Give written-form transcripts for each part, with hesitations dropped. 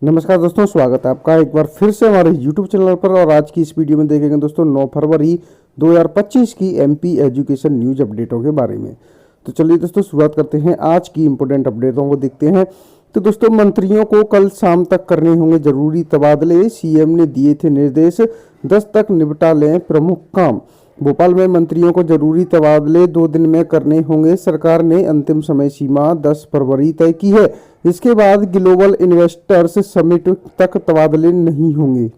नमस्कार दोस्तों, स्वागत है आपका एक बार फिर से हमारे YouTube चैनल पर। और आज की इस वीडियो में देखेंगे दोस्तों 9 फरवरी 2025 की एमपी एजुकेशन न्यूज अपडेटों के बारे में। तो चलिए दोस्तों शुरुआत करते हैं आज की इंपोर्टेंट अपडेटों को देखते हैं। तो दोस्तों मंत्रियों को कल शाम तक करने होंगे जरूरी तबादले, सीएम ने दिए थे निर्देश, 10 तक निपटा लें प्रमुख काम। भोपाल में मंत्रियों को जरूरी तबादले 2 दिन में करने होंगे। सरकार ने अंतिम समय सीमा 10 फरवरी तय की है। इसके बाद ग्लोबल इन्वेस्टर्स समिट तक तबादले नहीं होंगे।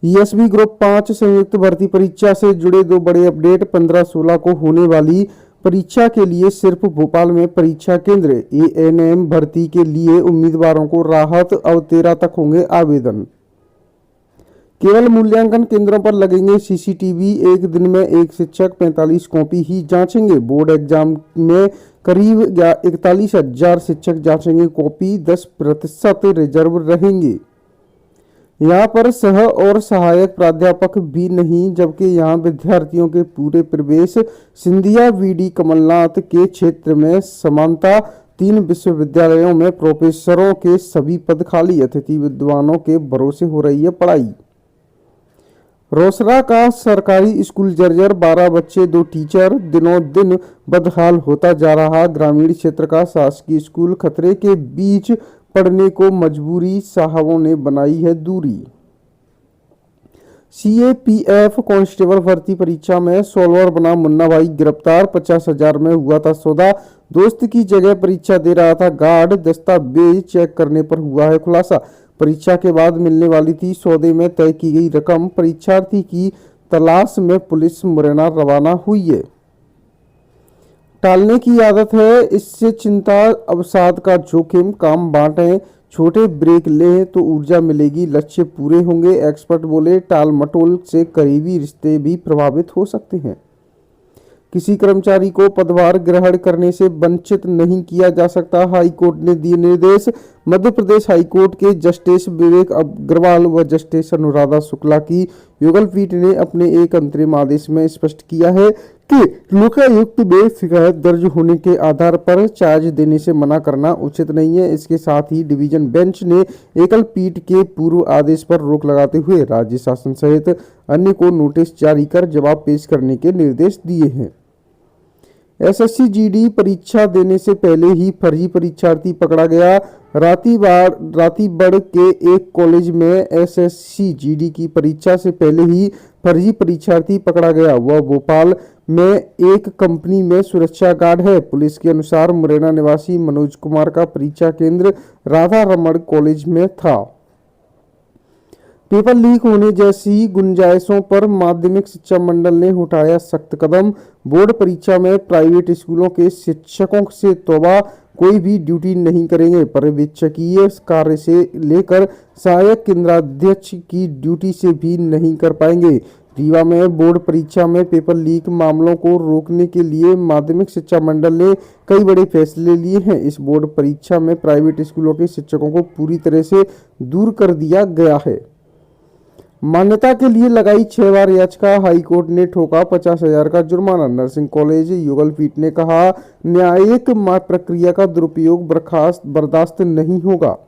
ईएसबी ग्रुप 5 संयुक्त भर्ती परीक्षा से जुड़े 2 बड़े अपडेट। 15-16 को होने वाली परीक्षा के लिए सिर्फ भोपाल में परीक्षा केंद्र। एएनएम भर्ती के लिए उम्मीदवारों को राहत, अब 13 तक होंगे आवेदन। केवल मूल्यांकन केंद्रों पर लगेंगे सीसीटीवी। एक दिन में एक शिक्षक 45 कॉपी ही जांचेंगे। बोर्ड एग्जाम में करीब 41,000 शिक्षक जांचेंगे कॉपी, 10% रिजर्व रहेंगे। यहाँ पर सह और सहायक प्राध्यापक भी नहीं, जबकि यहाँ विद्यार्थियों के पूरे प्रवेश। सिंधिया वीडी कमलनाथ के क्षेत्र में समानता। 3 विश्वविद्यालयों में प्रोफेसरों के सभी पद खाली। अतिथि विद्वानों के भरोसे हो रही है पढ़ाई। रोसड़ा का सरकारी स्कूल जर्जर, 12 बच्चे 2 टीचर, दिनों दिन बदहाल होता जा रहा। ग्रामीण क्षेत्र का शासकीय स्कूल खतरे के बीच पढ़ने को मजबूरी, साहबों ने बनाई है दूरी। सीएपीएफ कांस्टेबल भर्ती परीक्षा में सॉल्वर बना मुन्ना भाई गिरफ्तार। 50,000 में हुआ था सौदा। दोस्त की जगह परीक्षा दे रहा था गार्ड। दस्तावेज चेक करने पर हुआ है खुलासा। परीक्षा के बाद मिलने वाली थी सौदे में तय की गई रकम। परीक्षार्थी की तलाश में पुलिस मुरैना रवाना हुई है। टालने की आदत है, इससे चिंता अवसाद का जोखिम। काम बांटें, छोटे ब्रेक लें तो ऊर्जा मिलेगी, लक्ष्य पूरे होंगे। एक्सपर्ट बोले टाल मटोल से करीबी रिश्ते भी प्रभावित हो सकते हैं। किसी कर्मचारी को पदभार ग्रहण करने से वंचित नहीं किया जा सकता, हाईकोर्ट ने दिए निर्देश। मध्य प्रदेश हाईकोर्ट के जस्टिस विवेक अग्रवाल व जस्टिस अनुराधा शुक्ला की युगल पीठ ने अपने एक अंतरिम आदेश में स्पष्ट किया है कि लोकायुक्त में शिकायत दर्ज होने के आधार पर चार्ज देने से मना करना उचित नहीं है। इसके साथ ही डिवीजन बेंच ने एकल पीठ के पूर्व आदेश पर रोक लगाते हुए राज्य शासन सहित अन्य को नोटिस जारी कर जवाब पेश करने के निर्देश दिए हैं। एसएससी जीडी परीक्षा देने से पहले ही फर्जी परीक्षार्थी पकड़ा गया। रातीबड़ के एक कॉलेज में एसएससी जीडी की परीक्षा से पहले ही फर्जी परीक्षार्थी पकड़ा गया। वह भोपाल में एक कंपनी में सुरक्षा गार्ड है। पुलिस के अनुसार मुरैना निवासी मनोज कुमार का परीक्षा केंद्र राधा रमण कॉलेज में था। पेपर लीक होने जैसी गुंजाइशों पर माध्यमिक शिक्षा मंडल ने उठाया सख्त कदम। बोर्ड परीक्षा में प्राइवेट स्कूलों के शिक्षकों से तौबा, कोई भी ड्यूटी नहीं करेंगे। पर्यवेक्षकीय कार्य से लेकर सहायक केंद्राध्यक्ष की ड्यूटी से भी नहीं कर पाएंगे। रीवा में बोर्ड परीक्षा में पेपर लीक मामलों को रोकने के लिए माध्यमिक शिक्षा मंडल ने कई बड़े फैसले लिए हैं। इस बोर्ड परीक्षा में प्राइवेट स्कूलों के शिक्षकों को पूरी तरह से दूर कर दिया गया है। मान्यता के लिए लगाई 6 बार याचिका, हाईकोर्ट ने ठोका 50,000 का जुर्माना। नर्सिंग कॉलेज युगल पीठ ने कहा न्यायिक प्रक्रिया का दुरुपयोग बर्दाश्त नहीं होगा।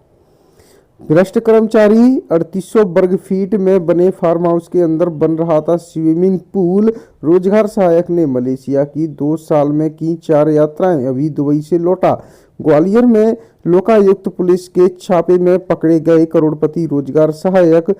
भ्रष्ट कर्मचारी, 3800 वर्ग फीट में बने फार्म हाउस के अंदर बन रहा था स्विमिंग पूल। रोजगार सहायक ने मलेशिया की 2 साल में की 4 यात्राएं, अभी दुबई से लौटा। ग्वालियर में लोकायुक्त पुलिस के छापे में पकड़े गए करोड़पति रोजगार सहायक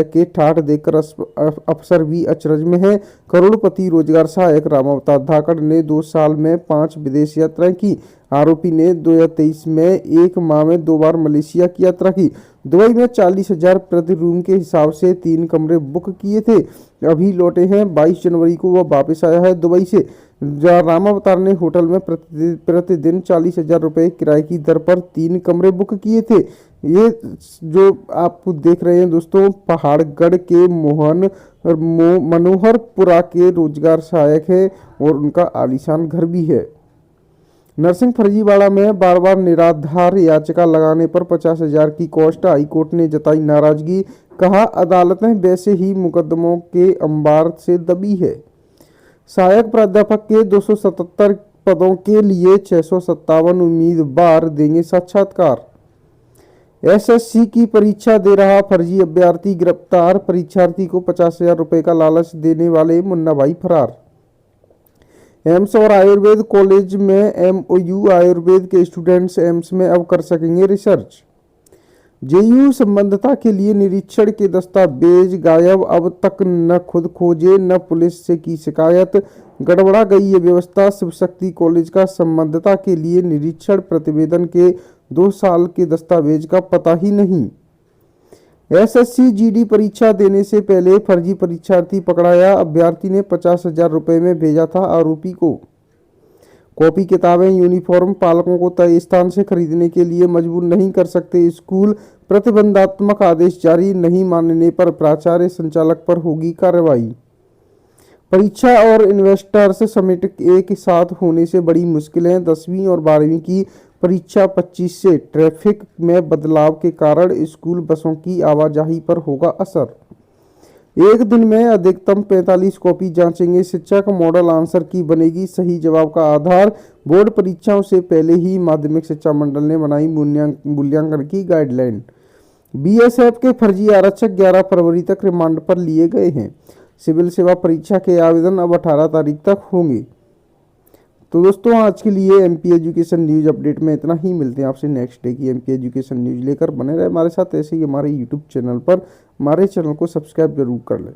के ठाठ देखकर अफसर भी अचरज में है। करोड़पति रोजगार सहायक रामावतार धाकड़ ने 2 साल में 5 विदेश यात्राएं की। आरोपी ने 2023 में 1 माह में 2 बार मलेशिया की यात्रा की। दुबई में 40,000 प्रति रूम के हिसाब से 3 कमरे बुक किए थे, अभी लौटे हैं। 22 जनवरी को वह वापस आया है दुबई से। रामावतार ने होटल में प्रतिदिन 40,000 रुपये किराए की दर पर 3 कमरे बुक किए थे। ये जो आप देख रहे हैं दोस्तों पहाड़गढ़ के मनोहरपुरा के रोजगार सहायक है और उनका आलीशान घर भी है। नरसिंह फर्जीवाड़ा में बार बार निराधार याचिका लगाने पर 50,000 की कॉस्ट, हाईकोर्ट ने जताई नाराजगी। कहा अदालतें वैसे ही मुकदमों के अंबार से दबी है। सहायक प्राध्यापक के 277 पदों के लिए 657 उम्मीदवार देंगे साक्षात्कार। एसएससी की परीक्षा दे रहा फर्जी अभ्यर्थी गिरफ्तार, परीक्षार्थी को 50,000 रुपए का लालच देने वाले मुन्ना भाई फरार। एम्स और आयुर्वेद कॉलेज में एमओयू, आयुर्वेद के स्टूडेंट्स एम्स में अब कर सकेंगे रिसर्च। जेयू संबद्धता के लिए निरीक्षण के दस्तावेज गायब, अब तक न खुद खोजे न पुलिस से की शिकायत, गड़बड़ा गई ये व्यवस्था। शिव शक्ति कॉलेज का संबद्धता के लिए निरीक्षण प्रतिवेदन के 2 साल के दस्तावेज का पता ही नहीं। एसएससी जीडी परीक्षा देने से पहले फर्जी परीक्षार्थी पकड़ाया, अभ्यर्थी ने 50,000 रुपए में भेजा था आरोपी को। कॉपी किताबें यूनिफॉर्म पालकों को तय स्थान से खरीदने के लिए मजबूर नहीं कर सकते स्कूल, प्रतिबंधात्मक आदेश जारी, नहीं मानने पर प्राचार्य संचालक पर होगी कार्रवाई। परीक्षा और इन्वेस्टर्स समिट एक साथ होने से बड़ी मुश्किलें, 10वीं और 12वीं की परीक्षा 25 से, ट्रैफिक में बदलाव के कारण स्कूल बसों की आवाजाही पर होगा असर। एक दिन में अधिकतम 45 कॉपी जांचेंगे शिक्षक, मॉडल आंसर की बनेगी सही जवाब का आधार। बोर्ड परीक्षाओं से पहले ही माध्यमिक शिक्षा मंडल ने बनाई मूल्यांकन की गाइडलाइन। बीएसएफ के फर्जी आरक्षक 11 फरवरी तक रिमांड पर लिए गए हैं। सिविल सेवा परीक्षा के आवेदन अब 18 तारीख तक होंगे। तो दोस्तों आज के लिए एमपी एजुकेशन न्यूज अपडेट में इतना ही। मिलते हैं आपसे नेक्स्ट डे की एमपी एजुकेशन न्यूज लेकर। बने रहे हमारे साथ, ऐसे ही हमारे यूट्यूब चैनल पर। हमारे चैनल को सब्सक्राइब जरूर कर लें।